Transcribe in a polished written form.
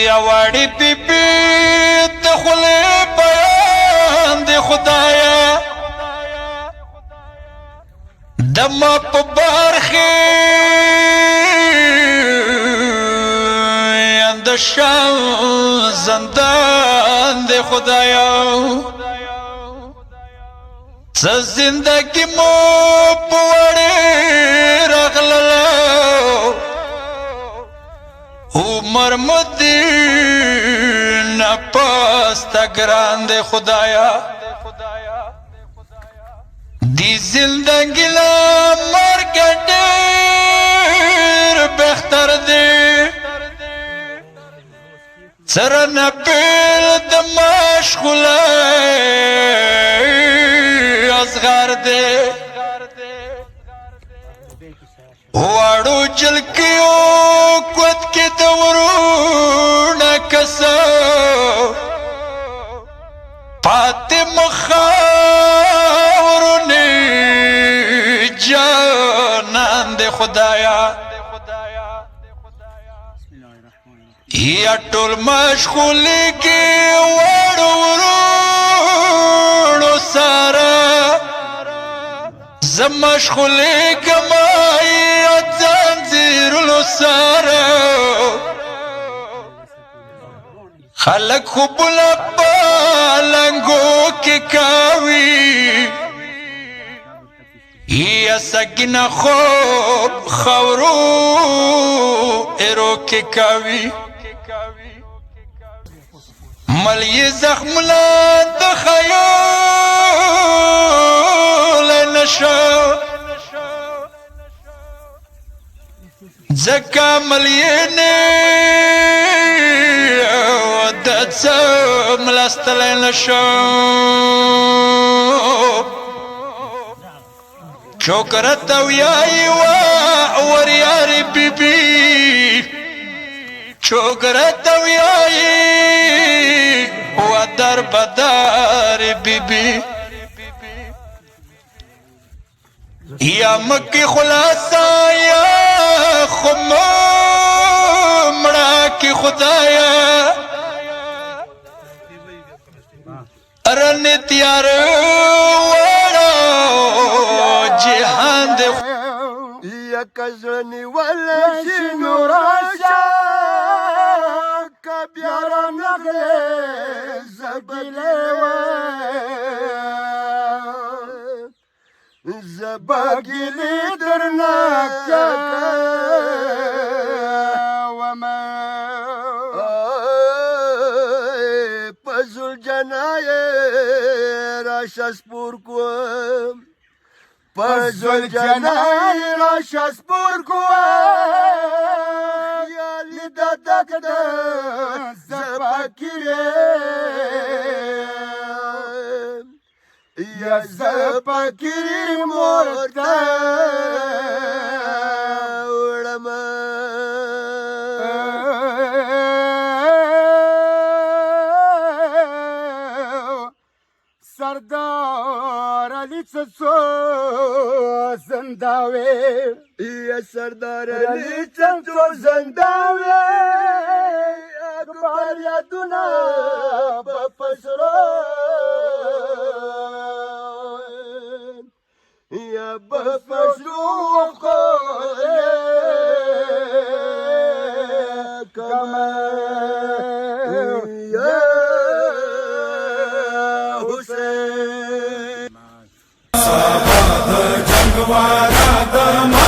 یا وړي بیبي د خولې بیان د خدایا د ما په برخې د شان زندان د خدایا څه زندګي مو په وړې راغله عمر مدینه پسته ګران دی خدایا دی زندګي له مرګ ډېر بهتر دی سرنه بیل د مشغوله ازغار دی واړو جلکیو کوت کې د ورونه کسه پاتې مخاورونه جانان دی خدایا یا ټول مشغولی کې واړو ورونو سره زه مشغولی کمای زنځیرونو سره خلک خوبونه په لنګو کې کوي یا سکینه خوب خاورو ایرو کې کوي ملی زخمونه د خیال نشو ځکه ملی نه د څه ملستلی نشو چوکرته ویایي وریارې بیبي چوکرته ویایي و در بدار بیبي یا مکی خلاصا یا خمومڑا کی خدایا رن تیار وڑا جہان دے یا کزرنی والشی نوراشا کبیارا نغلے زبیلے زباگیلی درناکا وما پزل جنائے راشا سپور کوم پزل جنائے راشا سپور کوم یا لیدا دکدا زباگیلی یا زپاکری مورتا وڑما سردار علی چچو زنداوی یا سردار علی چچو زنداوی اکبر یادونا بپسرو یا بپسرو خوله کما یا حسین صحابه جنگ وارا